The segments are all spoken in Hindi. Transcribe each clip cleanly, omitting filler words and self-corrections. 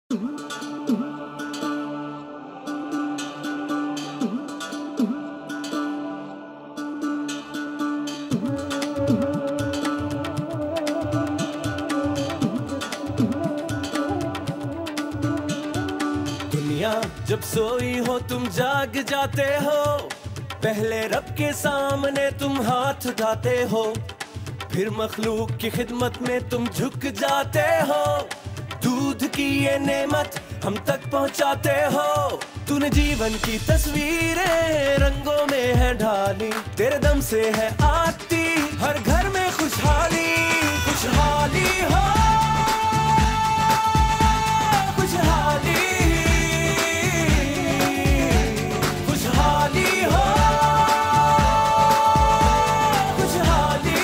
दुनिया जब सोई हो तुम जाग जाते हो, पहले रब के सामने तुम हाथ उठाते हो, फिर मखलूक की खिदमत में तुम झुक जाते हो। दूध की ये नेमत हम तक पहुंचाते हो। तूने जीवन की तस्वीरें रंगों में है ढाली, तेरे दम से है आती हर घर में खुशहाली। खुशहाली हो, खुशहाली, खुशहाली हो, खुशहाली।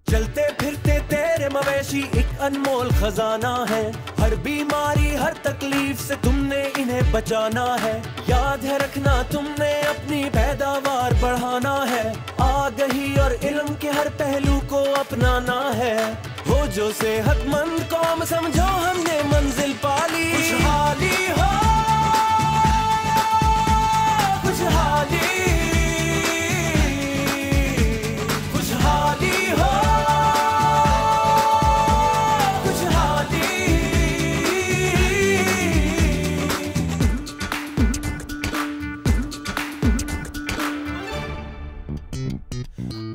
चलते फिरते तेरे मवेशी एक अनमोल खजाना है, हर बीमारी हर तकलीफ से तुमने इन्हें बचाना है। याद है रखना तुमने अपनी पैदावार बढ़ाना है, आगाही और इल्म के हर पहलू को अपनाना है। हो जो सेहतमंद कौम समझो हमने मंजिल पाली। खुशहाली हो, खुशहाली, खुशहाली हो,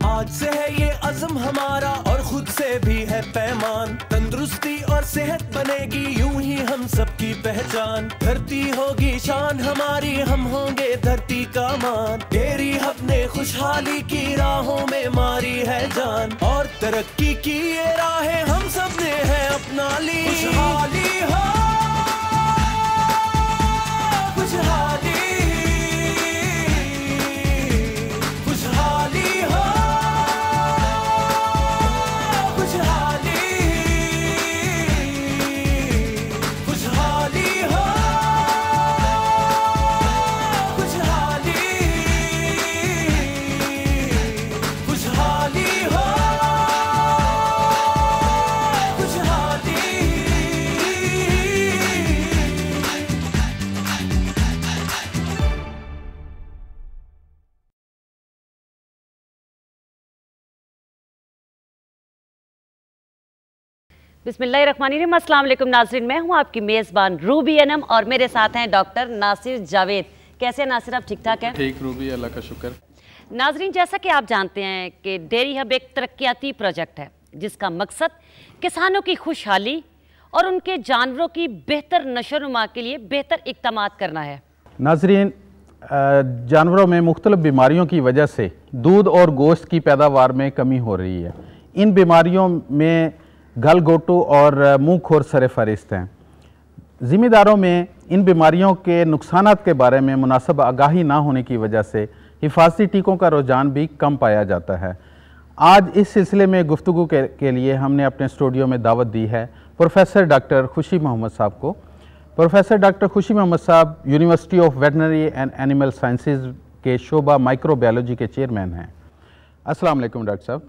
आज से है ये अज़्म हमारा और खुद से भी है पैमान। तंदुरुस्ती और सेहत बनेगी यूं ही हम सबकी पहचान। धरती होगी शान हमारी, हम होंगे धरती का मान। तेरी अपने खुशहाली की राहों में मारी है जान, और तरक्की की ये राहें हम सब ने है अपना ली। खुशहाली हो, खुशहाली, खुशहाली हो, खुशहाली, खुशहाली हो, खुशहाली, खुशहाली हो, खुशहाली। बिस्मिल्लाहिर्रहमानिर्रहीम। अस्सलाम वालेकुम नाज़रीन, मैं हूं आपकी मेज़बान रूबी अनम और मेरे साथ हैं डॉक्टर नासिर जावेद। कैसे नासिर, आप ठीक ठाक हैं? ठीक रूबी, अल्लाह का शुक्र। नाज़रीन, जैसा कि आप जानते हैं कि डेयरी हब एक तरक्याती प्रोजेक्ट है जिसका मकसद किसानों की खुशहाली और उनके जानवरों की बेहतर नशोनुमा के लिए बेहतर इक़दामात करना है। नाज़रीन, जानवरों में मुख्तलिफ बीमारियों की वजह से दूध और गोश्त की पैदावार में कमी हो रही है। इन बीमारियों में गलघोटू और मुँह खोर सरे फहरिस्त हैं। ज़िम्मेदारों में इन बीमारियों के नुकसानात के बारे में मुनासिब आगाही ना होने की वजह से हिफाजती टीकों का रुझान भी कम पाया जाता है। आज इस सिलसिले में गुफ्तगू के लिए हमने अपने स्टूडियो में दावत दी है प्रोफेसर डॉक्टर खुशी मोहम्मद साहब को। प्रोफेसर डॉक्टर खुशी मोहम्मद साहब university of veterinary and animal sciences के शोबा माइक्रोबायोलॉजी के चेयरमैन हैं। अस्सलाम वालेकुम डॉक्टर साहब।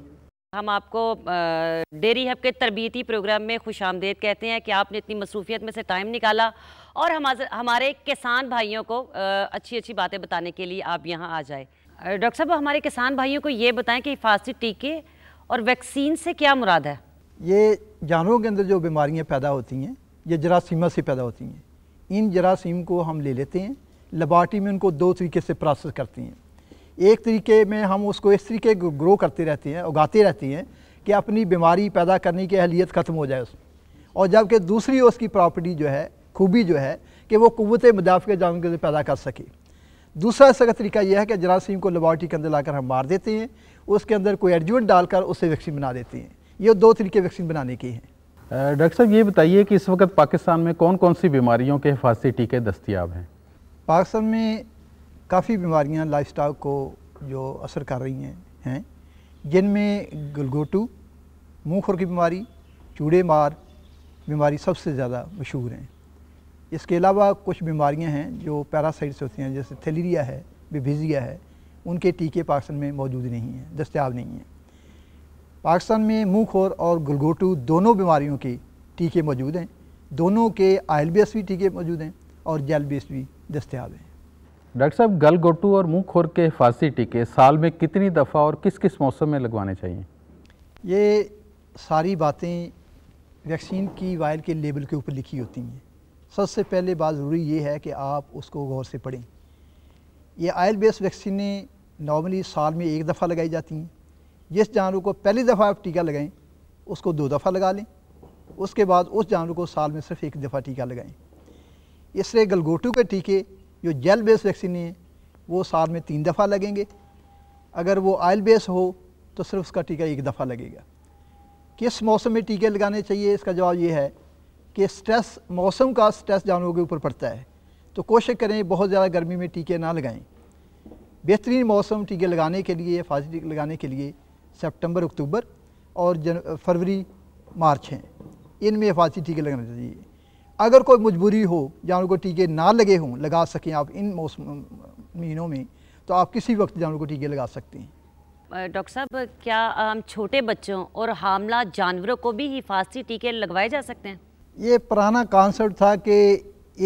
हम आपको डेयरी हब के तरबियती प्रोग्राम में खुशामदीद कहते हैं कि आपने इतनी मसरूफियत में से टाइम निकाला और हमारे किसान भाइयों को अच्छी अच्छी बातें बताने के लिए आप यहाँ आ जाए। डॉक्टर साहब, हमारे किसान भाइयों को ये बताएं कि हिफाजती टीके और वैक्सीन से क्या मुराद है? ये जानवरों के अंदर जो बीमारियाँ पैदा होती हैं ये जरासीमा से पैदा होती हैं। इन जरासीम को हम ले लेते हैं, लेबॉरेटरी में उनको दो तरीके से प्रोसेस करती हैं। एक तरीके में हम उसको इस तरीके ग्रो करते रहते हैं, उगाते रहते हैं कि अपनी बीमारी पैदा करने की अहलियत ख़त्म हो जाए उसमें, और जबकि दूसरी उसकी प्रॉपर्टी जो है, खूबी जो है कि वो क़ुव्वत मुदाफ़ा जानवर के पैदा कर सके। दूसरा इसका तरीका यह है कि जरासीम को लेबॉरेटरी के अंदर लाकर हम मार देते हैं, उसके अंदर कोई एडजुवेंट डालकर उससे वैक्सीन बना देते हैं। ये दो तरीके वैक्सीन बनाने के हैं। डॉक्टर साहब, ये बताइए कि इस वक्त पाकिस्तान में कौन कौन सी बीमारियों के हिफाजती टीके दस्तियाब हैं? पाकिस्तान में काफ़ी बीमारियाँ लाइफ स्टॉक को जो असर कर रही हैं जिनमें गलघोटू, मुँह खुर की बीमारी, चूड़े मार बीमारी सबसे ज़्यादा मशहूर हैं। इसके अलावा कुछ बीमारियां हैं जो पैरासाइट्स होती हैं, जैसे थैलेरिया है, बिभिजिया है, उनके टीके पाकिस्तान में मौजूद नहीं हैं, दस्तयाब नहीं हैं। पाकिस्तान में मुँह खोर और गलगोटू दोनों बीमारियों के टीके मौजूद हैं, दोनों के ऑयल बेस भी टीके मौजूद हैं और जेल बेस भी दस्तयाब हैं। डॉक्टर साहब, गलगोटू और मुंह खोर के हिफाजती टीके साल में कितनी दफ़ा और किस किस मौसम में लगवाने चाहिए? ये सारी बातें वैक्सीन की वायल के लेबल के ऊपर लिखी होती हैं। सबसे पहले बात ज़रूरी ये है कि आप उसको गौर से पढ़ें। ये ऑयल बेस्ड वैक्सीनें नॉर्मली साल में एक दफ़ा लगाई जाती हैं। जिस जानवर को पहली दफ़ा आप टीका लगाएं उसको 2 दफ़ा लगा लें, उसके बाद उस जानवर को साल में सिर्फ 1 दफ़ा टीका लगाएं। इसलिए गलगोटू के टीके जो जेल बेस्ड वैक्सीन हैं वो साल में 3 दफ़ा लगेंगे। अगर वो ऑयल बेस हो तो सिर्फ उसका टीका 1 दफ़ा लगेगा। किस मौसम में टीके लगाने चाहिए, इसका जवाब ये है कि स्ट्रेस, मौसम का स्ट्रेस जानवरों के ऊपर पड़ता है, तो कोशिश करें बहुत ज़्यादा गर्मी में टीके ना लगाएं। बेहतरीन मौसम टीके लगाने के लिए, हिफाजती टीके लगाने के लिए सितंबर, अक्टूबर और फरवरी, मार्च हैं। इनमें हिफाजती टीके लगाने चाहिए। अगर कोई मजबूरी हो, जानवरों को टीके ना लगे हों, लगा सकें आप इन मौसम महीनों में, तो आप किसी वक्त जानवरों को टीके लगा सकते हैं। डॉक्टर साहब, क्या हम छोटे बच्चों और हामला जानवरों को भी हिफाजती टीके लगवाए जा सकते हैं? ये पुराना कॉन्सेप्ट था कि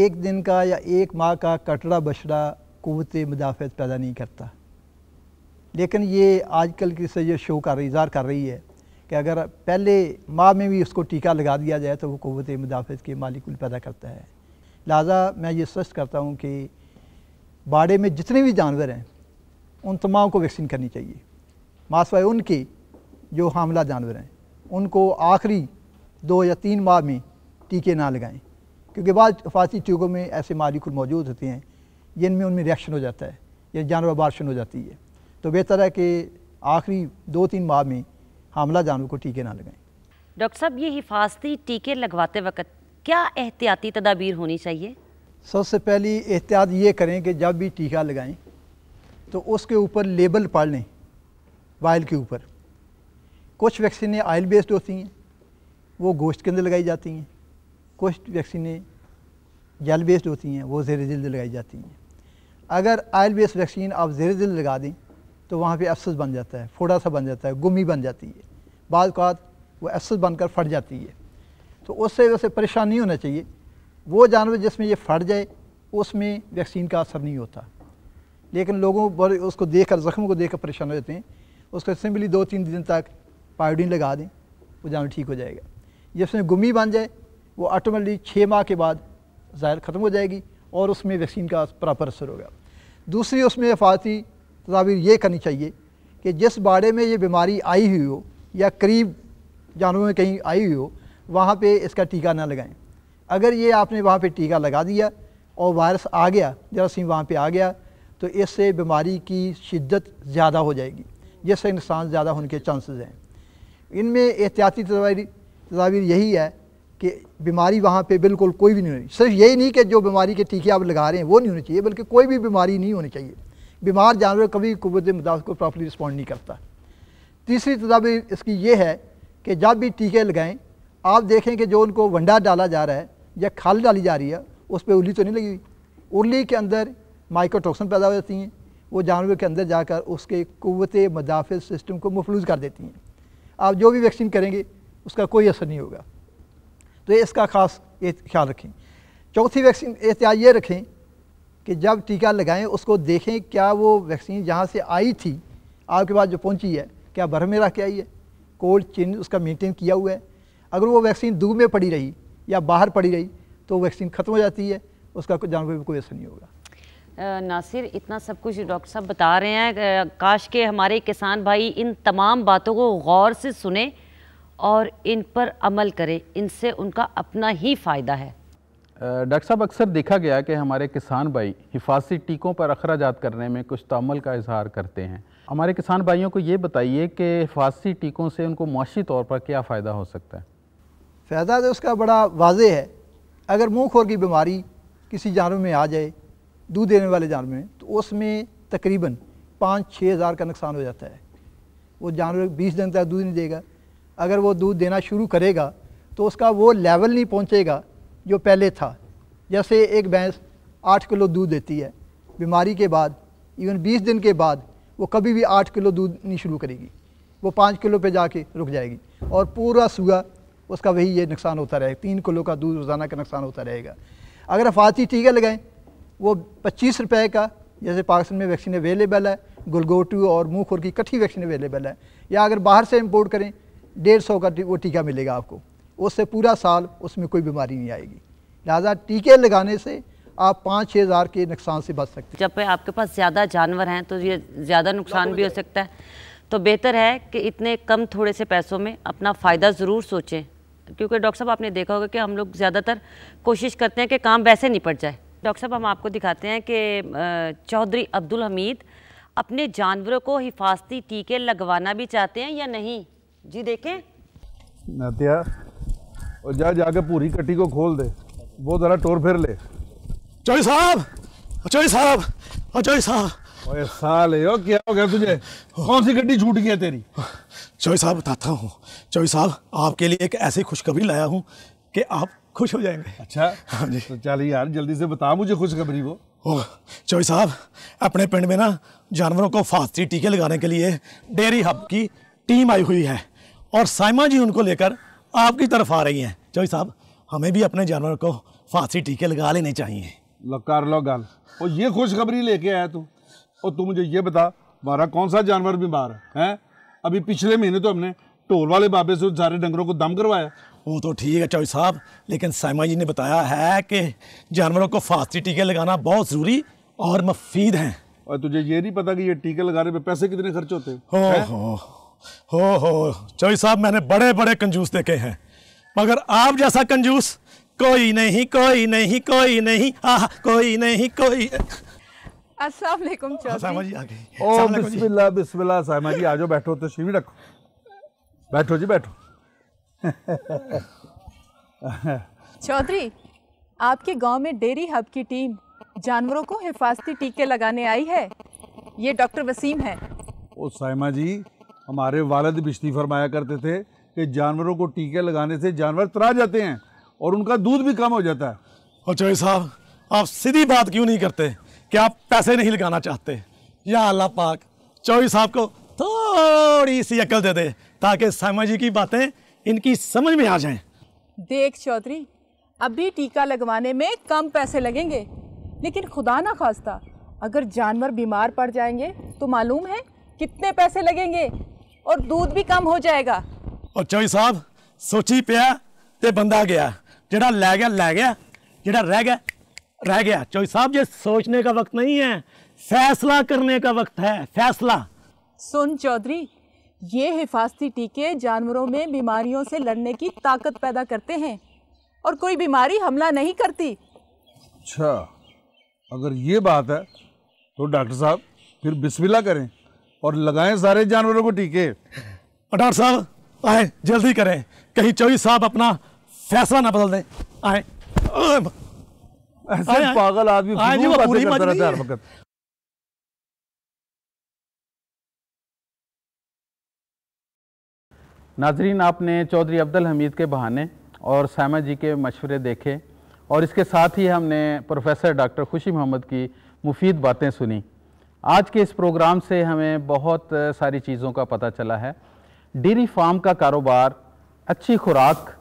1 दिन का या 1 माह का कटड़ा बछड़ा क़ुव्वत मुदाफ़अत पैदा नहीं करता, लेकिन ये आजकल की से ये शो कर रही, इज़हार कर रही है कि अगर पहले माह में भी उसको टीका लगा दिया जाए तो वो क़ुव्वत मुदाफ़अत के मालिकुल पैदा करता है। लिहाजा मैं ये सजेस्ट करता हूँ कि बाड़े में जितने भी जानवर हैं उन तमाम को वैक्सीन करनी चाहिए, मासवाए उनके जो हामला जानवर हैं उनको आखिरी 2 या 3 माह में टीके ना लगाएं, क्योंकि बाद हिफाजती टीकों में ऐसे मालिकुल मौजूद होते हैं जिनमें उनमें रिएक्शन हो जाता है या जानवर अबार्शन हो जाती है। तो बेहतर है कि आखिरी 2-3 माह में हामला जानवर को टीके ना लगाएं। डॉक्टर साहब, ये हिफाजती टीके लगवाते वक्त क्या एहतियाती तदाबीर होनी चाहिए? सबसे पहली एहतियात ये करें कि जब भी टीका लगाएं तो उसके ऊपर लेबल पढ़ लें, वायल के ऊपर। कुछ वैक्सीनें ऑयल बेस्ड होती हैं, वो गोश्त के अंदर लगाई जाती हैं। कुछ वैक्सीनें जेल बेस्ड होती हैं, वो ज़ेर जल्द लगाई जाती हैं। अगर ऑयल बेस्ड वैक्सीन आप ज़ेर जल्द लगा दें तो वहाँ पे एब्सेस बन जाता है, फोड़ा सा बन जाता है, गुमी बन जाती है, बाद औक़ात वो एब्सेस बनकर फट जाती है। तो उससे वैसे परेशान नहीं होना चाहिए। वो जानवर जिसमें ये फट जाए उसमें वैक्सीन का असर नहीं होता, लेकिन लोगों बड़े उसको देखकर, ज़ख्म को देखकर परेशान हो जाते हैं। उसको सिंपली 2-3 दिन तक पायोडीन लगा दें, वो जानवर ठीक हो जाएगा। जिसमें गुमी बन जाए वो ऑटोमेटिकली 6 माह के बाद ज़ाहिर ख़त्म हो जाएगी और उसमें वैक्सीन का प्रॉपर असर होगा। दूसरी उसमें हिफाजती तदाबीर ये करनी चाहिए कि जिस बाड़े में ये बीमारी आई हुई हो या करीब जानवरों में कहीं आई हुई हो, वहाँ पे इसका टीका ना लगाएं। अगर ये आपने वहाँ पे टीका लगा दिया और वायरस आ गया, जरासीम वहाँ पे आ गया, तो इससे बीमारी की शिद्दत ज़्यादा हो जाएगी, जिससे नुकसान ज़्यादा होने के चांसेस हैं। इनमें एहतियाती तदाबीर यही है कि बीमारी वहाँ पे बिल्कुल कोई भी नहीं होनी। सिर्फ यही नहीं कि जो बीमारी के टीके आप लगा रहे हैं वो नहीं होने चाहिए, बल्कि कोई भी बीमारी नहीं होनी चाहिए। बीमार जानवर कभी क़ुव्वत मुदाफ़अत को प्रॉपर्ली रिस्पॉन्ड नहीं करता। तीसरी तदाबीर इसकी ये है कि जब भी टीके लगाएं आप देखें कि जो उनको वंडा डाला जा रहा है या खाल डाली जा रही है उस पर उल्ली तो नहीं लगी हुई। उल्ली के अंदर माइक्रोटॉक्सिन पैदा हो जाती हैं, वो जानवर के अंदर जाकर उसके क़ुव्वत मुदाफ़अत सिस्टम को मफलूज कर देती हैं। आप जो भी वैक्सीन करेंगे उसका कोई असर नहीं होगा, तो इसका ख़ास ख्याल रखें। चौथी वैक्सीन एहतियात ये रखें कि जब टीका लगाएं उसको देखें क्या वो वैक्सीन जहाँ से आई थी आपके पास जो पहुँची है क्या बर्फ़ में रख के आई है, कोल्ड चेन उसका मेंटेन किया हुआ है। अगर वो वैक्सीन धूप में पड़ी रही या बाहर पड़ी रही तो वैक्सीन ख़त्म हो जाती है, उसका जानवर पर कोई असर नहीं होगा। नासिर, इतना सब कुछ डॉक्टर साहब बता रहे हैं, काश के हमारे किसान भाई इन तमाम बातों को गौर से सुने और इन पर अमल करें, इनसे उनका अपना ही फ़ायदा है। डॉक्टर साहब, अक्सर देखा गया कि हमारे किसान भाई हिफाजती टीकों पर अखराजात करने में कुछ तअम्मुल का इजहार करते हैं। हमारे किसान भाइयों को ये बताइए कि हिफाजती टीकों से उनको मुआशी तौर पर क्या फ़ायदा हो सकता है? फ़ायदा तो उसका बड़ा वाज़ेह है। अगर मुँह खोर की बीमारी किसी जानवर में आ जाए, दूध देने वाले जानवर में, तो उसमें तकरीबन 5-6 हज़ार का नुकसान हो जाता है। वो जानवर 20 दिन तक दूध नहीं देगा। अगर वो दूध देना शुरू करेगा तो उसका वो लेवल नहीं पहुंचेगा जो पहले था। जैसे एक भैंस 8 किलो दूध देती है, बीमारी के बाद इवन 20 दिन के बाद वो कभी भी 8 किलो दूध नहीं शुरू करेगी, वो 5 किलो पे जाके रुक जाएगी और पूरा सूआ उसका वही ये नुकसान होता रहेगा, 3 किलो का दूध रोज़ाना का नुकसान होता रहेगा। अगर हिफाजती टीका लगाएं वो 25 रुपए का, जैसे पाकिस्तान में वैक्सीन अवेलेबल है, गलगोटू और मुँह खुर की इकट्ठी वैक्सीन अवेलेबल है, या अगर बाहर से इम्पोर्ट करें 150 का वो टीका मिलेगा आपको, उससे पूरा साल उसमें कोई बीमारी नहीं आएगी। लिहाजा टीके लगाने से आप 5-6 हज़ार के नुकसान से बच सकते हैं। जब आपके पास ज़्यादा जानवर हैं तो ये ज़्यादा नुकसान भी हो सकता है, तो बेहतर है कि इतने कम थोड़े से पैसों में अपना फ़ायदा ज़रूर सोचें, क्योंकि डॉक्टर साहब आपने देखा होगा कि हम लोग ज़्यादातर कोशिश करते हैं कि काम वैसे निपट जाए। डॉक्टर साहब हम आपको दिखाते हैं कि चौधरी अब्दुल हमीद अपने जानवरों को हिफाजती टीके लगवाना भी चाहते हैं या नहीं। जी देखें नातिया, और जाके पूरी कट्टी को खोल दे, वो जरा टोर फिर ले। चौधरी साहब, चौधरी साहब, चौधरी साहब। ओए साले, ओ क्या हो गया तुझे? कौन सी गड्डी छूट गई है तेरी? चौधरी साहब बताता हूँ। चौधरी साहब आपके लिए एक ऐसी खुशखबरी लाया हूँ कि आप खुश हो जाएंगे। अच्छा, हाँ जी। तो चल यार जल्दी से बता मुझे खुशखबरी वो। चौधरी साहब अपने पिंड में ना जानवरों को हिफाजती टीके लगाने के लिए डेयरी हब की टीम आई हुई है और साइमा जी उनको लेकर आपकी तरफ आ रही हैं। चौधरी साहब हमें भी अपने जानवरों को हिफाजती टीके लगा लेने चाहिए। लो कर लो गल, और ये खुशखबरी लेके आया तू। और तू मुझे ये बता, हमारा कौन सा जानवर बीमार है? अभी पिछले महीने तो हमने ढोल वाले बाबे से सारे डंगरों को दम करवाया। वो तो ठीक है चौधरी साहब, लेकिन साइमा जी ने बताया है कि जानवरों को हिफाजती टीके लगाना बहुत ज़रूरी और मुफीद हैं। और तुझे ये नहीं पता कि ये टीके लगाने पे पैसे कितने खर्च होते हैं? हो चौधरी साहब मैंने बड़े बड़े कंजूस देखे हैं, मगर आप जैसा कंजूस कोई नहीं, कोई नहीं, कोई नहीं, कोई नहीं, कोई। अस्सलाम वालेकुम साइमा जी चौधरी। आ गई। ओ बिस्मिल्लाह बिस्मिल्लाह, साइमा जी आ जाओ, बैठो, तशरीफ रखो, बैठो जी बैठो। चौधरी आपके गांव में डेयरी हब की टीम जानवरों को हिफाजती टीके लगाने आई है। ये डॉक्टर वसीम है। ओ साइमा जी, हमारे वालिद बिश्ती फरमाया करते थे कि जानवरों को टीके लगाने से जानवर तरा जाते हैं और उनका दूध भी कम हो जाता है। और चौधरी साहब आप सीधी बात क्यों नहीं करते कि आप पैसे नहीं लगाना चाहते? या अल्लाह पाक चौधरी साहब को थोड़ी सी अकल दे दे ताकि साइमा जी की बातें इनकी समझ में आ जाएं। देख चौधरी, अभी टीका लगवाने में कम पैसे लगेंगे, लेकिन खुदा ना खास्ता अगर जानवर बीमार पड़ जाएंगे तो मालूम है कितने पैसे लगेंगे और दूध भी कम हो जाएगा। और चौधरी साहब सोची पिया ते बंदा गया, जेड़ा लै गया, जेड़ा रह गया। चौधरी साहब ये सोचने का वक्त नहीं है, फैसला करने का वक्त है, फैसला। सुन चौधरी, ये हिफाजती टीके जानवरों में बीमारियों से लड़ने की ताकत पैदा करते हैं और कोई बीमारी हमला नहीं करती। अच्छा, अगर ये बात है तो डॉक्टर साहब फिर बिस्मिल्लाह करें और लगाएं सारे जानवरों को टीके। और डॉक्टर साहब आए, जल्दी करें, कहीं चौधरी साहब अपना फैसला ना बदल दें। आए ऐसे पागल आदमी जी, वो पूरी करता रहता है मजबूरी हर वक्त। नाजरीन, आपने चौधरी अब्दुल हमीद के बहाने और साइमा जी के मशवरे देखे और इसके साथ ही हमने प्रोफेसर डॉक्टर खुशी मोहम्मद की मुफीद बातें सुनी। आज के इस प्रोग्राम से हमें बहुत सारी चीज़ों का पता चला है। डेयरी फार्म का कारोबार अच्छी खुराक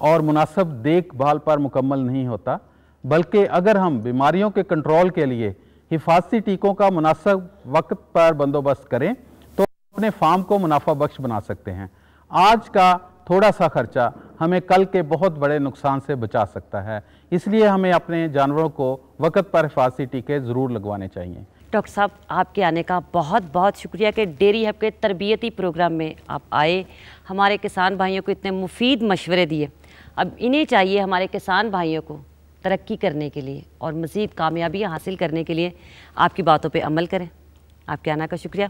और मुनासिब देखभाल पर मुकम्मल नहीं होता, बल्कि अगर हम बीमारियों के कंट्रोल के लिए हिफाजती टीकों का मुनासिब वक्त पर बंदोबस्त करें तो अपने फार्म को मुनाफा बख्श बना सकते हैं। आज का थोड़ा सा खर्चा हमें कल के बहुत बड़े नुकसान से बचा सकता है, इसलिए हमें अपने जानवरों को वक्त पर हिफाजती टीके ज़रूर लगवाने चाहिए। डॉक्टर साहब आपके आने का बहुत बहुत शुक्रिया कि डेयरी हब के तरबियती प्रोग्राम में आप आए, हमारे किसान भाइयों को इतने मुफीद मशवरे दिए। अब इन्हें चाहिए हमारे किसान भाइयों को तरक्की करने के लिए और मज़ीद कामयाबियाँ हासिल करने के लिए आपकी बातों पे अमल करें। आपके आने का शुक्रिया।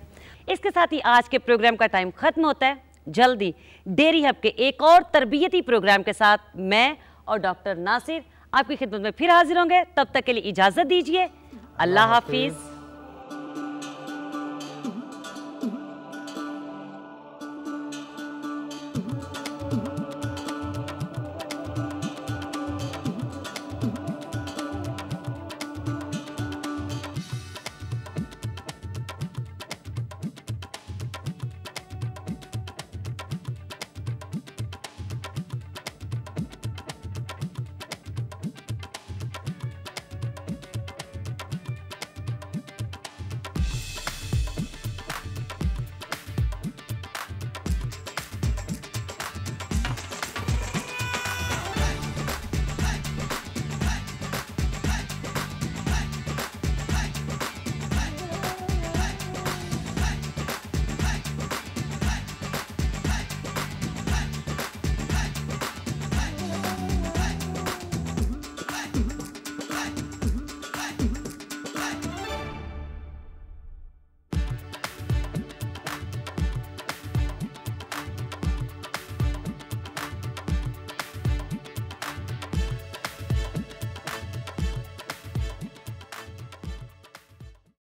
इसके साथ ही आज के प्रोग्राम का टाइम ख़त्म होता है। जल्दी डेयरी हब के एक और तरबियती प्रोग्राम के साथ मैं और डॉक्टर नासिर आपकी खिदमत में फिर हाजिर होंगे। तब तक के लिए इजाज़त दीजिए। अल्लाह हाफिज़।